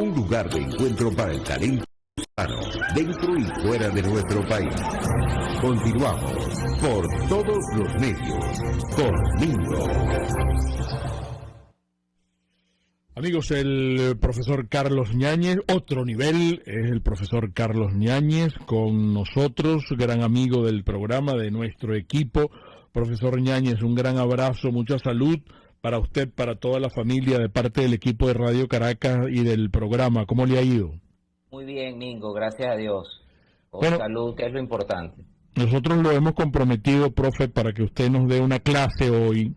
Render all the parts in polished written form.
un lugar de encuentro para el talento hispano, dentro y fuera de nuestro país. Continuamos por todos los medios con Mingo. Amigos, el profesor Carlos Ñáñez, otro nivel, es el profesor Carlos Ñáñez con nosotros, gran amigo del programa, de nuestro equipo. Profesor Ñáñez, un gran abrazo, mucha salud para usted, para toda la familia, de parte del equipo de Radio Caracas y del programa. ¿Cómo le ha ido? Muy bien, Mingo, gracias a Dios. Con Bueno, salud, que es lo importante. Nosotros lo hemos comprometido, profe, para que usted nos dé una clase hoy.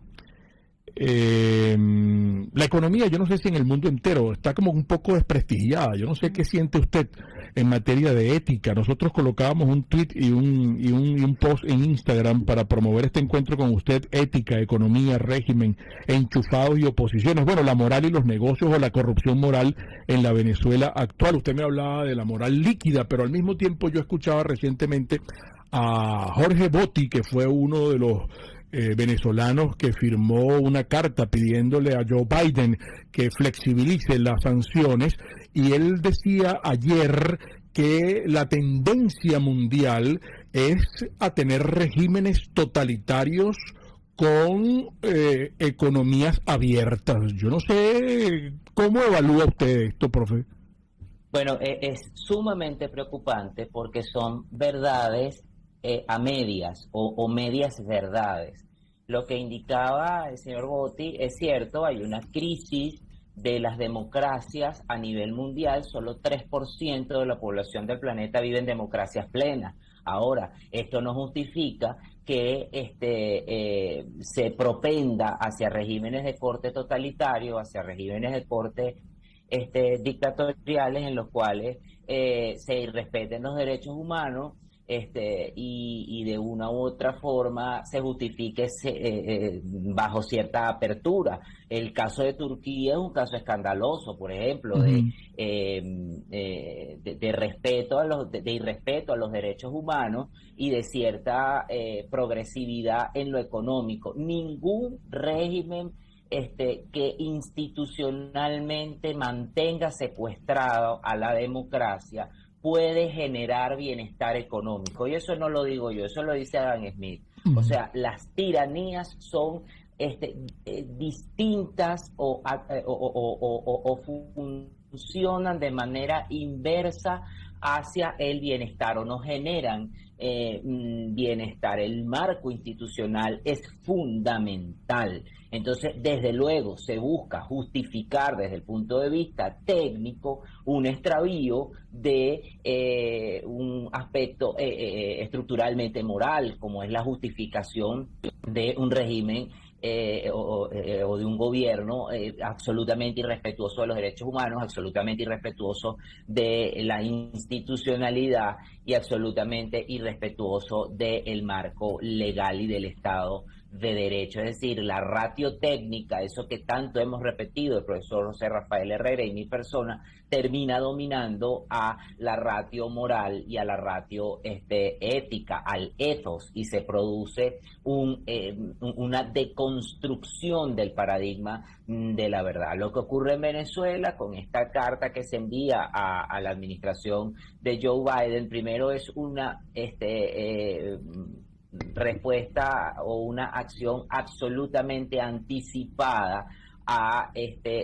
La economía, yo no sé si en el mundo entero está como un poco desprestigiada. Yo no sé qué siente usted en materia de ética. Nosotros colocábamos un tweet y un post en Instagram para promover este encuentro con usted: ética, economía, régimen, enchufados y oposiciones. Bueno, la moral y los negocios, o la corrupción moral en la Venezuela actual. Usted me hablaba de la moral líquida, pero al mismo tiempo yo escuchaba recientemente a Jorge Botti, que fue uno de los venezolanos que firmó una carta pidiéndole a Joe Biden que flexibilice las sanciones, y él decía ayer que la tendencia mundial es a tener regímenes totalitarios con economías abiertas. Yo no sé cómo evalúa usted esto, profe. Bueno, es sumamente preocupante porque son verdades a medias o medias verdades. Lo que indicaba el señor Botti es cierto, hay una crisis de las democracias a nivel mundial. Solo 3% de la población del planeta vive en democracias plenas. Ahora, esto no justifica que se propenda hacia regímenes de corte totalitario, hacia regímenes de corte dictatoriales, en los cuales se irrespeten los derechos humanos, y de una u otra forma se justifique bajo cierta apertura. El caso de Turquía es un caso escandaloso, por ejemplo, de respeto a de irrespeto a los derechos humanos y de cierta progresividad en lo económico. Ningún régimen que institucionalmente mantenga secuestrado a la democracia puede generar bienestar económico. Y eso no lo digo yo, eso lo dice Adam Smith. O sea, las tiranías son distintas o funcionan de manera inversa hacia el bienestar, o no generan bienestar. El marco institucional es fundamental. Entonces, desde luego, se busca justificar desde el punto de vista técnico un extravío de un aspecto estructuralmente moral, como es la justificación de un régimen o de un gobierno absolutamente irrespetuoso de los derechos humanos, absolutamente irrespetuoso de la institucionalidad y absolutamente irrespetuoso del marco legal y del Estado de Derecho. Es decir, la ratio técnica, eso que tanto hemos repetido el profesor José Rafael Herrera y mi persona, termina dominando a la ratio moral y a la ratio ética, al ethos, y se produce una deconstrucción del paradigma de la verdad. Lo que ocurre en Venezuela con esta carta que se envía a la administración de Joe Biden, primero es una respuesta o una acción absolutamente anticipada a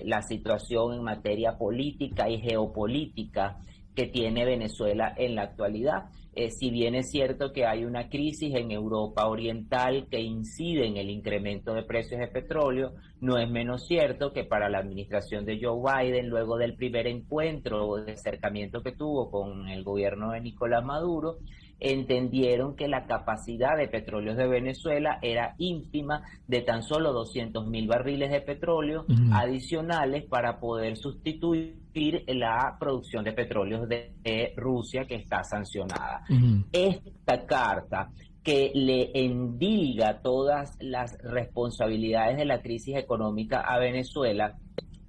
la situación en materia política y geopolítica que tiene Venezuela en la actualidad. Si bien es cierto que hay una crisis en Europa Oriental que incide en el incremento de precios de petróleo, no es menos cierto que para la administración de Joe Biden, luego del primer encuentro o de acercamiento que tuvo con el gobierno de Nicolás Maduro, entendieron que la capacidad de petróleos de Venezuela era ínfima, de tan solo 200.000 barriles de petróleo adicionales para poder sustituir la producción de petróleos de Rusia, que está sancionada. Esta carta, que le endilga todas las responsabilidades de la crisis económica a Venezuela,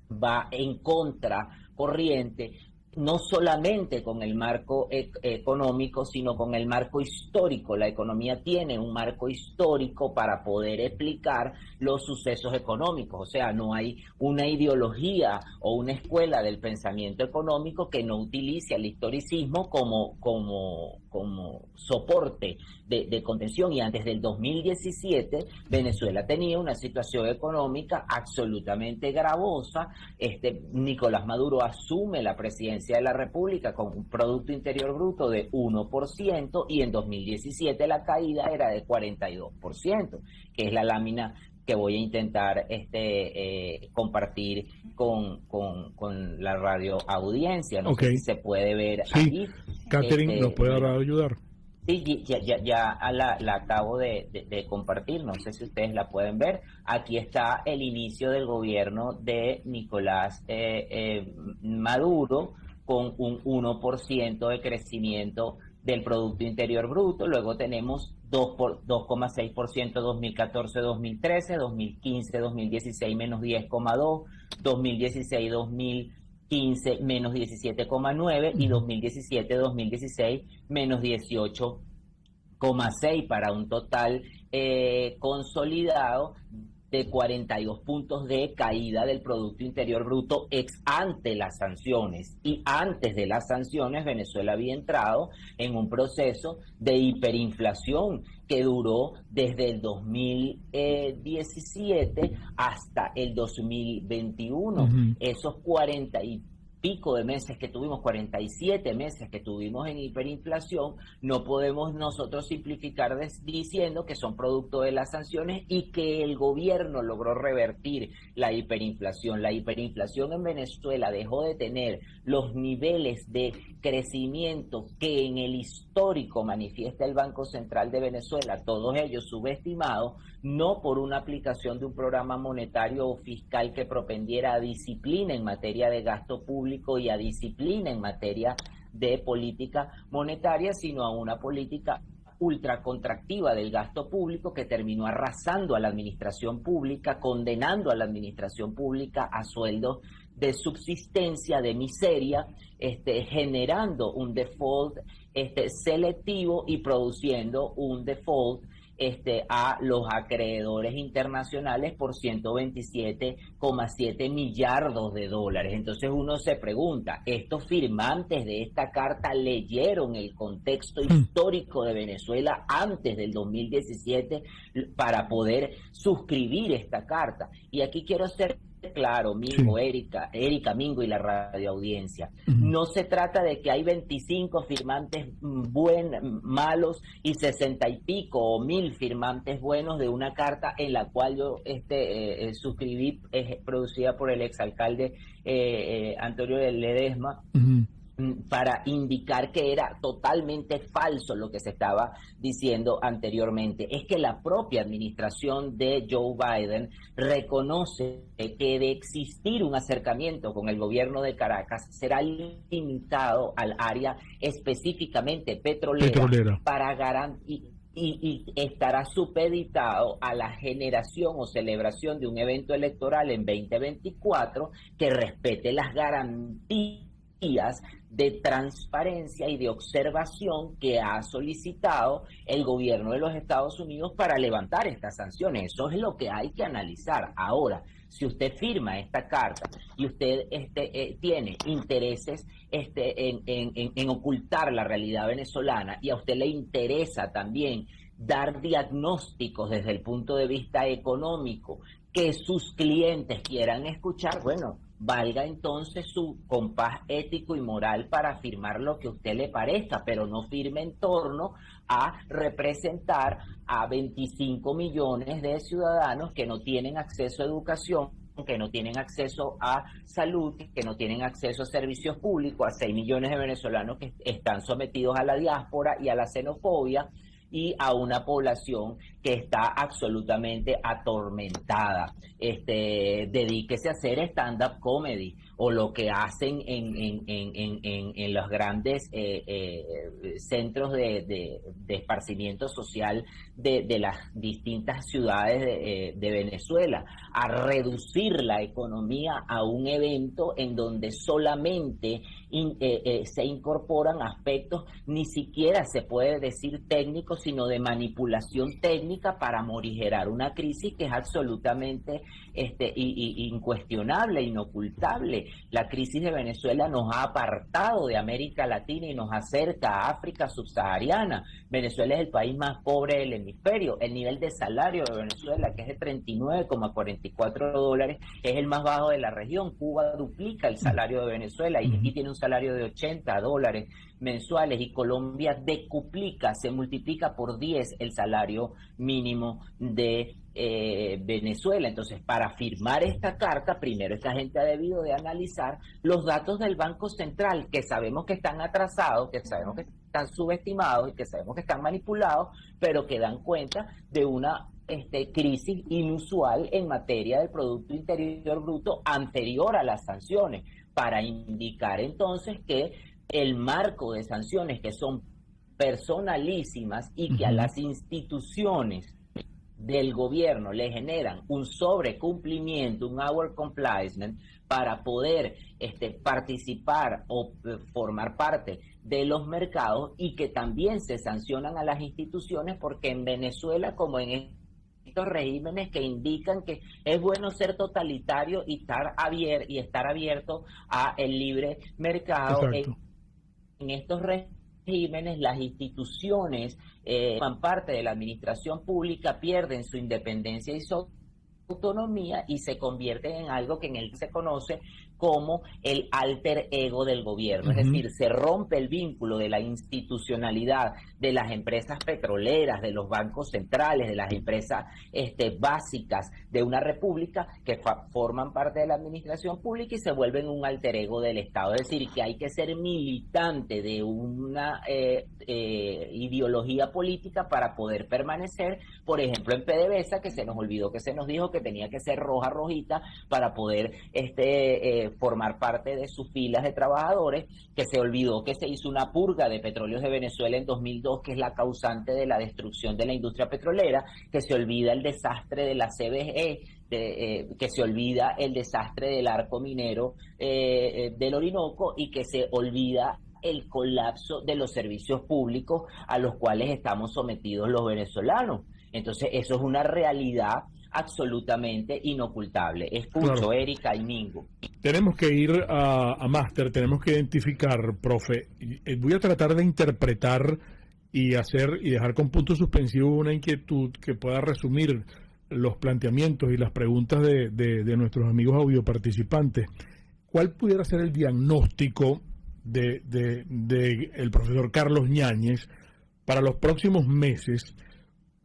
va en contracorriente no solamente con el marco económico, sino con el marco histórico. La economía tiene un marco histórico para poder explicar los sucesos económicos. O sea, no hay una ideología o una escuela del pensamiento económico que no utilice el historicismo como soporte de contención. Y antes del 2017, Venezuela tenía una situación económica absolutamente gravosa. Nicolás Maduro asume la presidencia de la República con un Producto Interior Bruto de 1%, y en 2017 la caída era de 42%, que es la lámina que voy a intentar compartir con la radio audiencia. No sé si se puede ver aquí. Catherine, ¿nos puede ayudar? Sí, ya la acabo de compartir, no sé si ustedes la pueden ver. Aquí está el inicio del gobierno de Nicolás Maduro, con un 1% de crecimiento del Producto Interior Bruto. Luego tenemos 2,6% 2014-2013, 2015-2016 menos 10,2%, 2016-2015 menos 17,9% y 2017-2016 menos 18,6%, para un total consolidado de 42 puntos de caída del Producto Interior Bruto ex ante las sanciones. Y antes de las sanciones, Venezuela había entrado en un proceso de hiperinflación que duró desde el 2017 hasta el 2021. Esos 40 y pico de meses que tuvimos, 47 meses que tuvimos en hiperinflación, no podemos nosotros simplificar diciendo que son producto de las sanciones y que el gobierno logró revertir la hiperinflación. La hiperinflación en Venezuela dejó de tener los niveles de crecimiento que en el histórico manifiesta el Banco Central de Venezuela, todos ellos subestimados, no por una aplicación de un programa monetario o fiscal que propendiera a disciplina en materia de gasto público y a disciplina en materia de política monetaria, sino a una política ultracontractiva del gasto público que terminó arrasando a la administración pública, condenando a la administración pública a sueldos de subsistencia, de miseria, generando un default selectivo y produciendo un default a los acreedores internacionales por 127,7 millardos de dólares. Entonces uno se pregunta, ¿estos firmantes de esta carta leyeron el contexto histórico de Venezuela antes del 2017 para poder suscribir esta carta? Y aquí quiero ser claro, Mingo, Erika, Mingo y la radioaudiencia. No se trata de que hay 25 firmantes malos y 60 y pico o 1000 firmantes buenos de una carta en la cual yo suscribí, producida por el exalcalde Antonio Ledesma, para indicar que era totalmente falso lo que se estaba diciendo anteriormente. Es que la propia administración de Joe Biden reconoce que de existir un acercamiento con el gobierno de Caracas será limitado al área específicamente petrolera. Para garantizar y estará supeditado a la generación o celebración de un evento electoral en 2024 que respete las garantías de transparencia y de observación que ha solicitado el gobierno de los Estados Unidos para levantar estas sanciones. Eso es lo que hay que analizar. Ahora, si usted firma esta carta y usted tiene intereses en ocultar la realidad venezolana, y a usted le interesa también dar diagnósticos desde el punto de vista económico que sus clientes quieran escuchar, bueno, valga entonces su compás ético y moral para firmar lo que a usted le parezca, pero no firme en torno a representar a 25 millones de ciudadanos que no tienen acceso a educación, que no tienen acceso a salud, que no tienen acceso a servicios públicos, a 6 millones de venezolanos que están sometidos a la diáspora y a la xenofobia, y a una población que está absolutamente atormentada. Dedíquese a hacer stand-up comedy o lo que hacen en los grandes centros de esparcimiento social de las distintas ciudades de Venezuela, a reducir la economía a un evento en donde solamente se incorporan aspectos, ni siquiera se puede decir técnicos, sino de manipulación técnica para morigerar una crisis que es absolutamente incuestionable, inocultable. La crisis de Venezuela nos ha apartado de América Latina y nos acerca a África subsahariana. Venezuela es el país más pobre del hemisferio. El nivel de salario de Venezuela, que es de $39,44, es el más bajo de la región. Cuba duplica el salario de Venezuela y aquí tiene un salario de $80 mensuales, y Colombia decuplica, se multiplica por 10 el salario mínimo de Venezuela. Entonces, para firmar esta carta, primero esta gente ha debido de analizar los datos del Banco Central, que sabemos que están atrasados, que sabemos que están subestimados y que sabemos que están manipulados, pero que dan cuenta de una crisis inusual en materia del Producto Interior Bruto anterior a las sanciones, para indicar entonces que el marco de sanciones, que son personalísimas y que a las instituciones del gobierno le generan un sobrecumplimiento, un over compliance, para poder participar o formar parte de los mercados, y que también se sancionan a las instituciones, porque en Venezuela, como en estos regímenes que indican que es bueno ser totalitario y estar abierto a el libre mercado, en estos regímenes las instituciones forman parte de la administración pública, pierden su independencia y su autonomía y se convierten en algo que en él se conoce como el alter ego del gobierno. Es decir, se rompe el vínculo de la institucionalidad de las empresas petroleras, de los bancos centrales, de las empresas básicas de una república que forman parte de la administración pública, y se vuelven un alter ego del Estado. Es decir, que hay que ser militante de una ideología política para poder permanecer. Por ejemplo, en PDVSA, que se nos olvidó, que se nos dijo que tenía que ser rojita para poder formar parte de sus filas de trabajadores, que se olvidó que se hizo una purga de Petróleos de Venezuela en 2002, que es la causante de la destrucción de la industria petrolera, que se olvida el desastre de la CBG, que se olvida el desastre del arco minero del Orinoco, y que se olvida el colapso de los servicios públicos a los cuales estamos sometidos los venezolanos. Entonces, eso es una realidad absolutamente inocultable. Escucho, claro. Erika y Mingo. Tenemos que ir a máster, tenemos que identificar, profe. Voy a tratar de interpretar y dejar con punto suspensivo una inquietud que pueda resumir los planteamientos y las preguntas de nuestros amigos audioparticipantes. ¿Cuál pudiera ser el diagnóstico de el profesor Carlos Ñáñez para los próximos meses,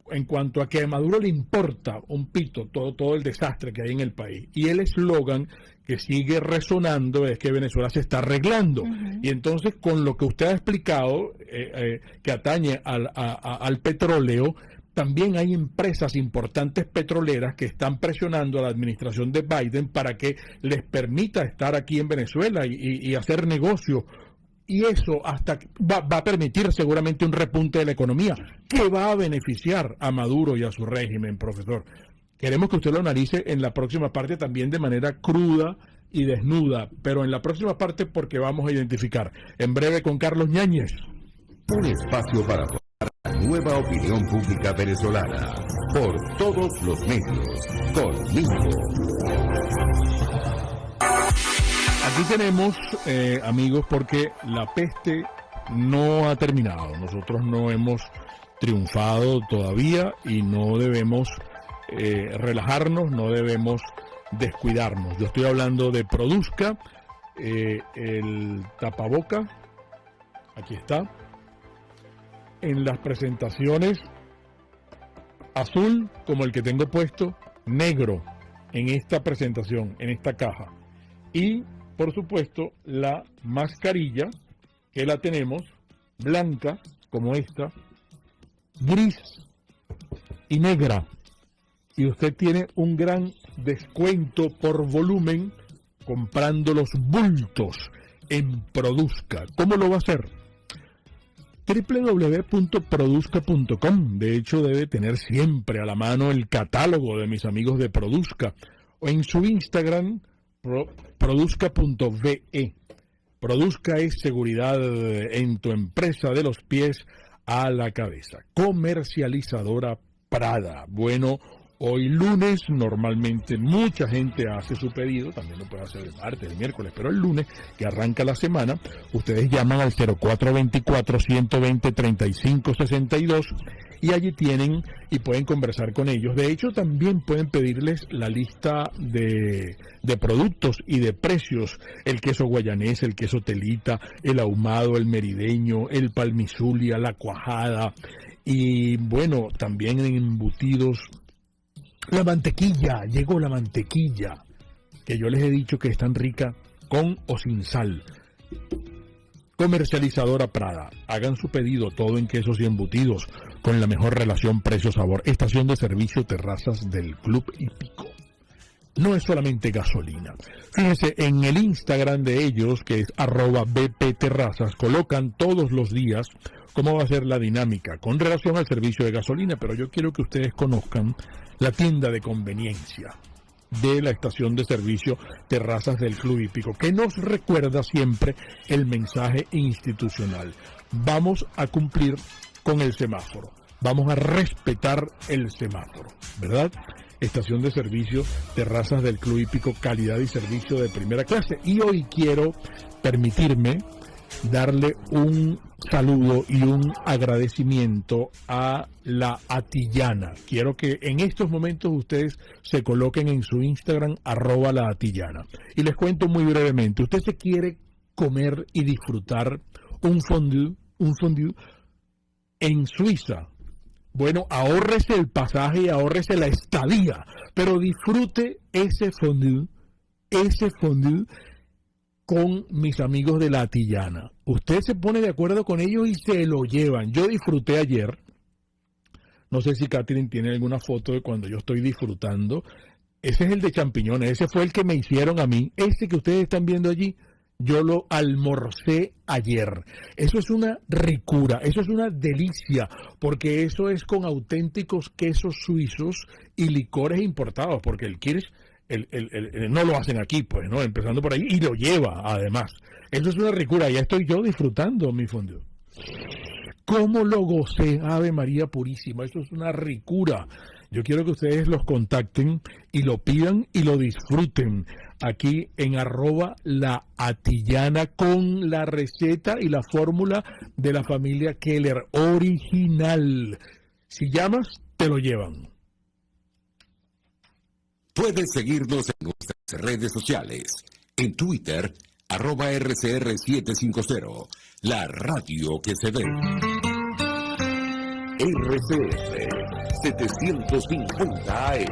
en cuanto a que a Maduro le importa un pito todo el desastre que hay en el país? Y el eslogan que sigue resonando es que Venezuela se está arreglando. Y entonces, con lo que usted ha explicado, que atañe al petróleo, también hay empresas importantes petroleras que están presionando a la administración de Biden para que les permita estar aquí en Venezuela y hacer negocio. Y eso va a permitir seguramente un repunte de la economía que va a beneficiar a Maduro y a su régimen, profesor. Queremos que usted lo analice en la próxima parte también de manera cruda y desnuda, pero en la próxima parte, porque vamos a identificar en breve con Carlos Ñáñez. Un espacio para formar la nueva opinión pública venezolana por todos los medios, conmigo. Aquí tenemos, amigos, porque la peste no ha terminado. Nosotros no hemos triunfado todavía y no debemos relajarnos, no debemos descuidarnos. Yo estoy hablando de Produzca, el tapaboca, aquí está, en las presentaciones azul como el que tengo puesto, negro en esta presentación, en esta caja, y por supuesto la mascarilla, que la tenemos blanca como esta, gris y negra. Y usted tiene un gran descuento por volumen comprando los bultos en Produzca. ¿Cómo lo va a hacer? www.produzca.com. De hecho, debe tener siempre a la mano el catálogo de mis amigos de Produzca. O en su Instagram, produzca.ve. Produzca es seguridad en tu empresa de los pies a la cabeza. Comercializadora Prada. Bueno, hoy lunes normalmente mucha gente hace su pedido, también lo puede hacer el martes, el miércoles, pero el lunes que arranca la semana, ustedes llaman al 0424-120-3562 y allí tienen y pueden conversar con ellos. De hecho, también pueden pedirles la lista de productos y de precios: el queso guayanés, el queso telita, el ahumado, el merideño, el palmizulia, la cuajada, y bueno, también en embutidos. La mantequilla, llegó la mantequilla, que yo les he dicho que es tan rica con o sin sal. Comercializadora Prada, hagan su pedido, todo en quesos y embutidos, con la mejor relación precio-sabor. Estación de servicio Terrazas del Club Hípico. No es solamente gasolina. Fíjense, en el Instagram de ellos, que es @bpterrazas, colocan todos los días cómo va a ser la dinámica con relación al servicio de gasolina, pero yo quiero que ustedes conozcan la tienda de conveniencia de la estación de servicio Terrazas del Club Hípico, que nos recuerda siempre el mensaje institucional. Vamos a cumplir con el semáforo, vamos a respetar el semáforo, ¿verdad? Estación de servicio Terrazas del Club Hípico, calidad y servicio de primera clase. Y hoy quiero permitirme darle un saludo y un agradecimiento a La Atillana. Quiero que en estos momentos ustedes se coloquen en su Instagram @La Atillana. Y les cuento muy brevemente. Usted se quiere comer y disfrutar un fondue en Suiza. Bueno, ahórrese el pasaje y ahórrese la estadía, pero disfrute ese fondue con mis amigos de La Atillana. Usted se pone de acuerdo con ellos y se lo llevan. Yo disfruté ayer, no sé si Catherine tiene alguna foto de cuando yo estoy disfrutando. Ese es el de champiñones, ese fue el que me hicieron a mí. Este que ustedes están viendo allí, yo lo almorcé ayer. Eso es una ricura, eso es una delicia, porque eso es con auténticos quesos suizos y licores importados, porque el Kirsch no lo hacen aquí, pues, ¿no? Empezando por ahí, y lo lleva, además. Eso es una ricura, ya estoy yo disfrutando mi fondue. ¿Cómo lo gocé? Ave María Purísima, eso es una ricura. Yo quiero que ustedes los contacten y lo pidan y lo disfruten aquí en @La Atillana con la receta y la fórmula de la familia Keller, original. Si llamas, te lo llevan. Puedes seguirnos en nuestras redes sociales. En Twitter, @RCR750, la radio que se ve. RCR 750 AM,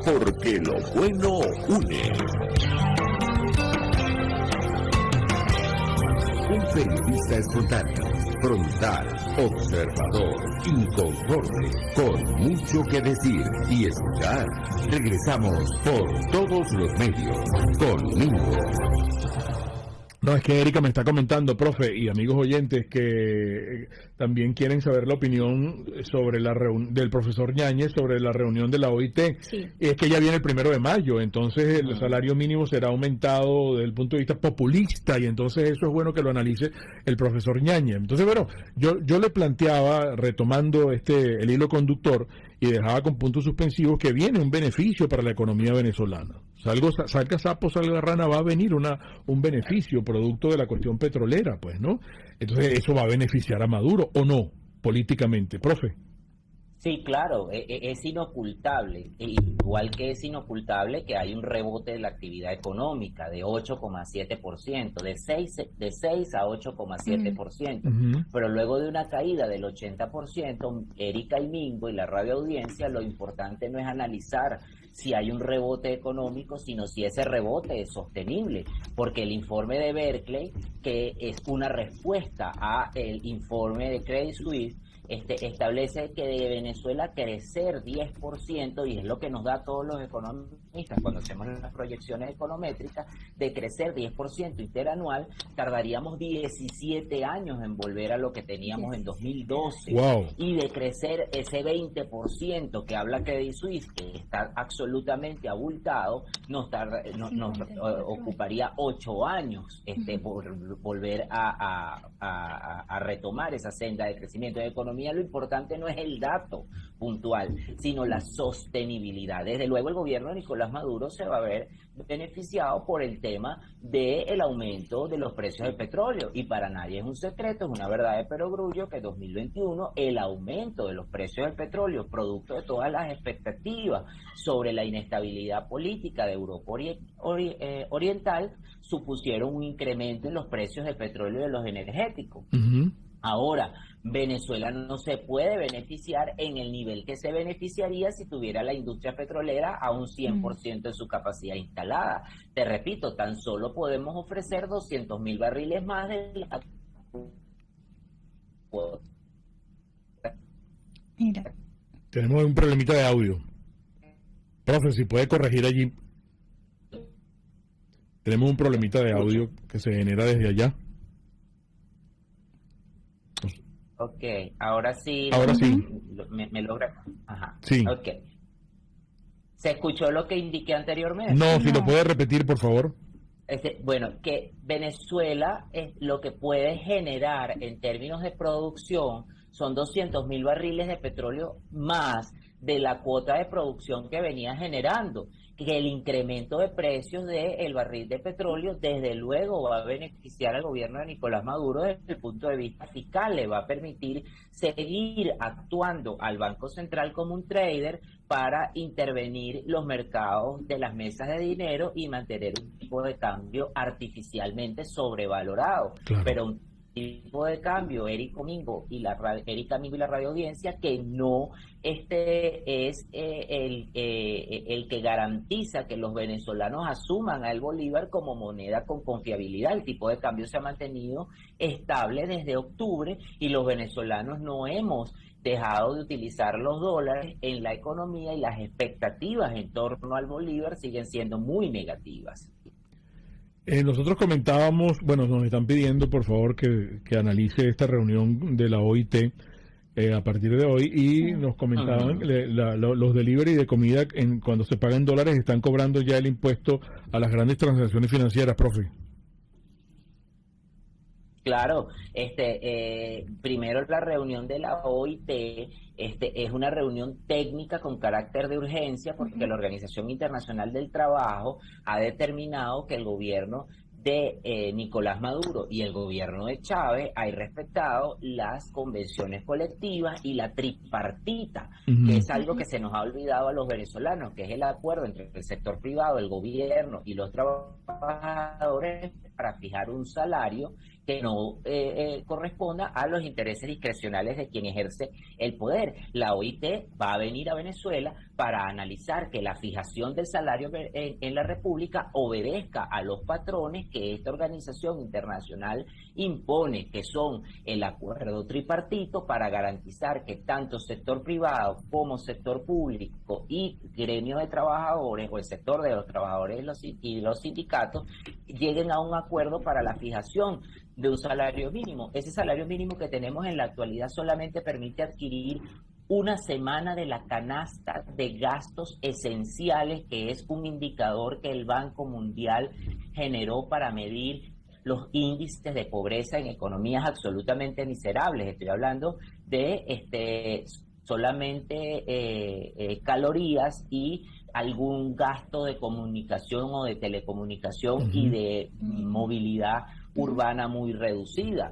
porque lo bueno une. Un periodista espontáneo, frontal, observador, inconforme, con mucho que decir y escuchar. Regresamos por todos los medios, conmigo. No, es que Erika me está comentando, profe, y amigos oyentes, que también quieren saber la opinión sobre del profesor Ñáñez sobre la reunión de la OIT. Sí. Y es que ya viene el 1 de mayo, entonces el salario mínimo será aumentado desde el punto de vista populista, y entonces eso es bueno que lo analice el profesor Ñáñez. Entonces, bueno, yo le planteaba, retomando el hilo conductor, y dejaba con puntos suspensivos, que viene un beneficio para la economía venezolana. Salga sapo, salga rana, va a venir un beneficio producto de la cuestión petrolera, pues, ¿no? Entonces, eso va a beneficiar a Maduro, ¿o no? Políticamente, profe. Sí, claro, es inocultable, igual que es inocultable que hay un rebote de la actividad económica de 8,7%, de 6 a 8,7%, pero luego de una caída del 80%, Erika y Mingo y la radio audiencia, lo importante no es analizar si hay un rebote económico, sino si ese rebote es sostenible, porque el informe de Berkeley, que es una respuesta a el informe de Credit Suisse, establece que de Venezuela crecer 10%, y es lo que nos da a todos los economistas cuando hacemos las proyecciones econométricas, de crecer 10% interanual, tardaríamos 17 años en volver a lo que teníamos en 2012. Wow. Y de crecer ese 20% que habla Credit Suisse, que está absolutamente abultado, nos ocuparía 8 años volver a retomar esa senda de crecimiento de economía. Lo importante no es el dato puntual, sino la sostenibilidad. Desde luego el gobierno de Nicolás Maduro se va a ver beneficiado por el tema del aumento de los precios del petróleo, y para nadie es un secreto, es una verdad de perogrullo que en 2021 el aumento de los precios del petróleo, producto de todas las expectativas sobre la inestabilidad política de Europa Oriental, supusieron un incremento en los precios del petróleo y de los energéticos. Ahora, Venezuela no se puede beneficiar en el nivel que se beneficiaría si tuviera la industria petrolera a un 100% de su capacidad instalada. Te repito, tan solo podemos ofrecer 200.000 barriles más de la... Mira. Tenemos un problemita de audio. Profe, si puede corregir allí. Tenemos un problemita de audio que se genera desde allá. Ok, ahora sí. Ahora sí. Me logra. Ajá. Sí. Ok. ¿Se escuchó lo que indiqué anteriormente? No, si lo puede repetir, por favor. Bueno, que Venezuela lo que puede generar en términos de producción son 200.000 barriles de petróleo más de la cuota de producción que venía generando. Que el incremento de precios del barril de petróleo desde luego va a beneficiar al gobierno de Nicolás Maduro desde el punto de vista fiscal, le va a permitir seguir actuando al Banco Central como un trader para intervenir los mercados de las mesas de dinero y mantener un tipo de cambio artificialmente sobrevalorado. Claro. Pero un tipo de cambio, Erika Mingo y la radio audiencia, que no es el que garantiza que los venezolanos asuman al bolívar como moneda con confiabilidad. El tipo de cambio se ha mantenido estable desde octubre y los venezolanos no hemos dejado de utilizar los dólares en la economía, y las expectativas en torno al bolívar siguen siendo muy negativas. Nosotros comentábamos, bueno, nos están pidiendo por favor que analice esta reunión de la OIT a partir de hoy, y nos comentaban los delivery de comida cuando se paga en dólares están cobrando ya el impuesto a las grandes transacciones financieras, profe. Claro, primero la reunión de la OIT es una reunión técnica con carácter de urgencia, porque la Organización Internacional del Trabajo ha determinado que el gobierno de Nicolás Maduro y el gobierno de Chávez hay respetado las convenciones colectivas y la tripartita, que es algo que se nos ha olvidado a los venezolanos, que es el acuerdo entre el sector privado, el gobierno y los trabajadores para fijar un salario que no corresponda a los intereses discrecionales de quien ejerce el poder. La OIT va a venir a Venezuela para analizar que la fijación del salario en la República obedezca a los patrones que esta organización internacional impone, que son el acuerdo tripartito, para garantizar que tanto sector privado como sector público y gremio de trabajadores, o el sector de los trabajadores y los sindicatos, lleguen a un acuerdo para la fijación de un salario mínimo. Ese salario mínimo que tenemos en la actualidad solamente permite adquirir una semana de la canasta de gastos esenciales, que es un indicador que el Banco Mundial generó para medir los índices de pobreza en economías absolutamente miserables. Estoy hablando de solamente calorías y algún gasto de comunicación o de telecomunicación y de movilidad urbana muy reducida.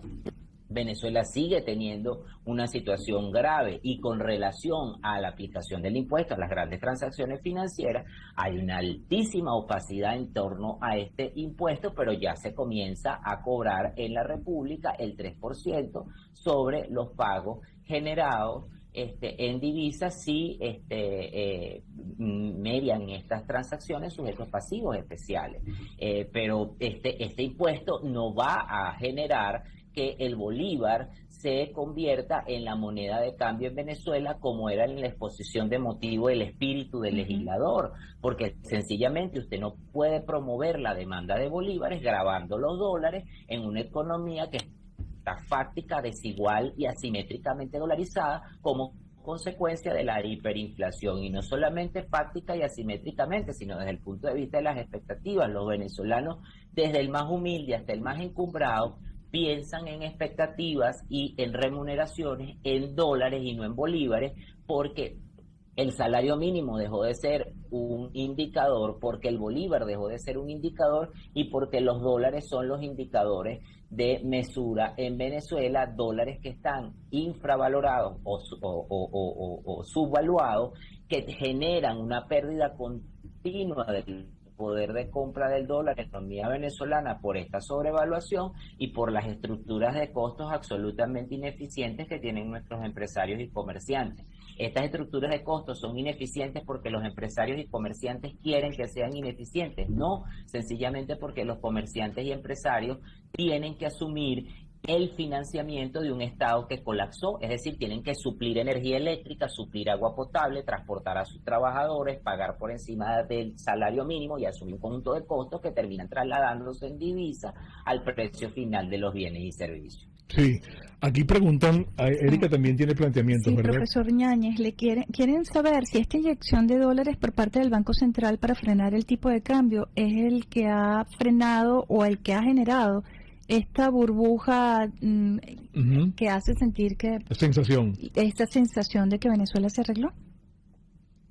Venezuela sigue teniendo una situación grave, y con relación a la aplicación del impuesto a las grandes transacciones financieras hay una altísima opacidad en torno a este impuesto, pero ya se comienza a cobrar en la República el 3% sobre los pagos generados en divisas si median estas transacciones sujetos pasivos especiales. Pero este impuesto no va a generar que el bolívar se convierta en la moneda de cambio en Venezuela, como era en la exposición de motivo el espíritu del legislador, porque sencillamente usted no puede promover la demanda de bolívares gravando los dólares en una economía que está fáctica, desigual y asimétricamente dolarizada como consecuencia de la hiperinflación, y no solamente fáctica y asimétricamente, sino desde el punto de vista de las expectativas. Los venezolanos, desde el más humilde hasta el más encumbrado, piensan en expectativas y en remuneraciones en dólares y no en bolívares, porque el salario mínimo dejó de ser un indicador, porque el bolívar dejó de ser un indicador y porque los dólares son los indicadores de mesura en Venezuela, dólares que están infravalorados o subvaluados, que generan una pérdida continua del poder de compra del dólar en la economía venezolana por esta sobrevaluación y por las estructuras de costos absolutamente ineficientes que tienen nuestros empresarios y comerciantes. Estas estructuras de costos son ineficientes porque los empresarios y comerciantes quieren que sean ineficientes, no sencillamente porque los comerciantes y empresarios tienen que asumir el financiamiento de un Estado que colapsó, es decir, tienen que suplir energía eléctrica, suplir agua potable, transportar a sus trabajadores, pagar por encima del salario mínimo y asumir un conjunto de costos que terminan trasladándose en divisa al precio final de los bienes y servicios. Sí, aquí preguntan, Erika también tiene planteamientos, sí, ¿verdad? Profesor Ñañez, quieren saber si esta inyección de dólares por parte del Banco Central para frenar el tipo de cambio es el que ha frenado o el que ha generado esta burbuja que hace sentir que... Esta sensación de que Venezuela se arregló.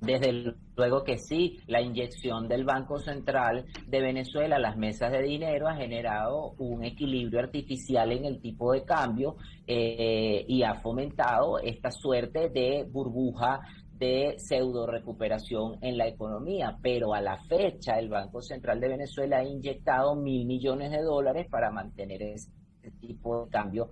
Desde luego que sí, la inyección del Banco Central de Venezuela a las mesas de dinero ha generado un equilibrio artificial en el tipo de cambio y ha fomentado esta suerte de burbuja de pseudo recuperación en la economía, pero a la fecha el Banco Central de Venezuela ha inyectado $1.000 millones para mantener ese tipo de cambio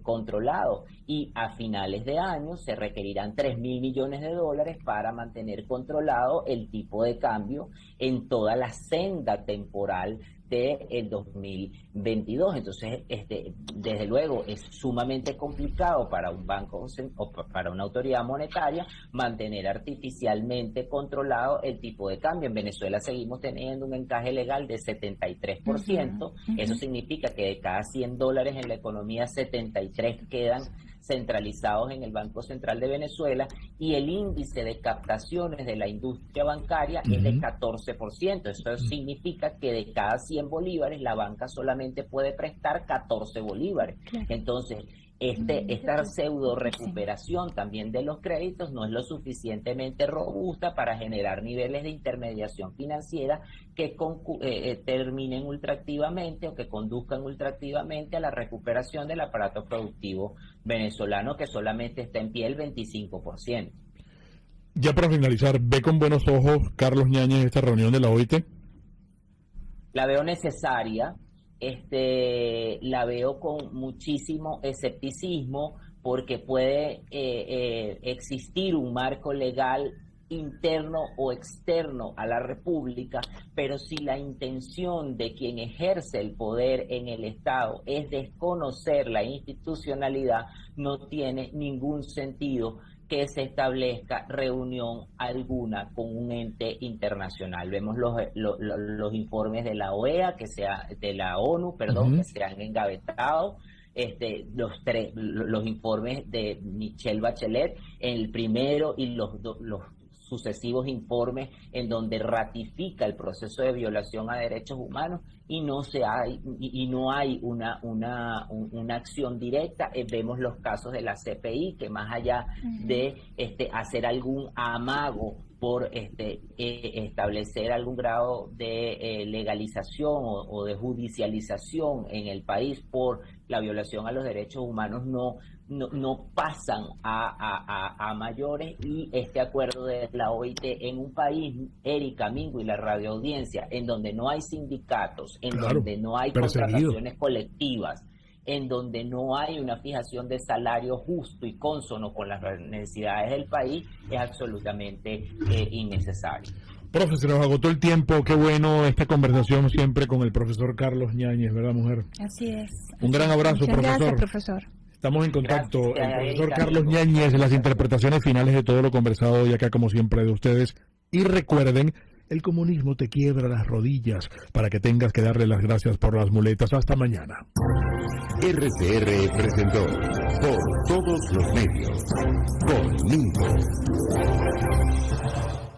controlado, y a finales de año se requerirán $3.000 millones para mantener controlado el tipo de cambio en toda la senda temporal del 2022. Entonces, desde luego, es sumamente complicado para un banco o para una autoridad monetaria mantener artificialmente controlado el tipo de cambio. En Venezuela seguimos teniendo un encaje legal de 73%. Eso significa que de cada $100 en la economía, 73 quedan centralizados en el Banco Central de Venezuela, y el índice de captaciones de la industria bancaria es de 14%. Eso significa que de cada 100 bolívares la banca solamente puede prestar 14 bolívares. Entonces, esta pseudo recuperación también de los créditos no es lo suficientemente robusta para generar niveles de intermediación financiera que terminen ultraactivamente o que conduzcan ultraactivamente a la recuperación del aparato productivo venezolano, que solamente está en pie el 25%. Ya para finalizar, ¿ve con buenos ojos, Carlos Ñañez, esta reunión de la OIT? La veo necesaria. La veo con muchísimo escepticismo, porque puede existir un marco legal interno o externo a la República, pero si la intención de quien ejerce el poder en el Estado es desconocer la institucionalidad, no tiene ningún sentido que se establezca reunión alguna con un ente internacional. Vemos los informes de la OEA, de la ONU, que se han engavetado, los informes de Michelle Bachelet, el primero y los sucesivos informes en donde ratifica el proceso de violación a derechos humanos, y no hay una acción directa. Vemos los casos de la CPI, que más allá de hacer algún amago por establecer algún grado de legalización o de judicialización en el país por la violación a los derechos humanos, no pasan a mayores. Y este acuerdo de la OIT en un país, Erika, Mingo y la radioaudiencia, en donde no hay sindicatos, en donde no hay contrataciones colectivas, en donde no hay una fijación de salario justo y cónsono con las necesidades del país, es absolutamente innecesario. Profe, se nos agotó el tiempo. Qué bueno esta conversación siempre con el profesor Carlos Ñáñez, ¿verdad, mujer? Así es. Un gran abrazo, Muchas profesor. Gracias, profesor. Estamos en contacto. Gracias, El profesor Erika. Carlos Ñáñez, las interpretaciones finales de todo lo conversado hoy acá, como siempre, de ustedes. Y recuerden, el comunismo te quiebra las rodillas para que tengas que darle las gracias por las muletas. Hasta mañana. RCR presentó Por Todos los Medios, conmigo.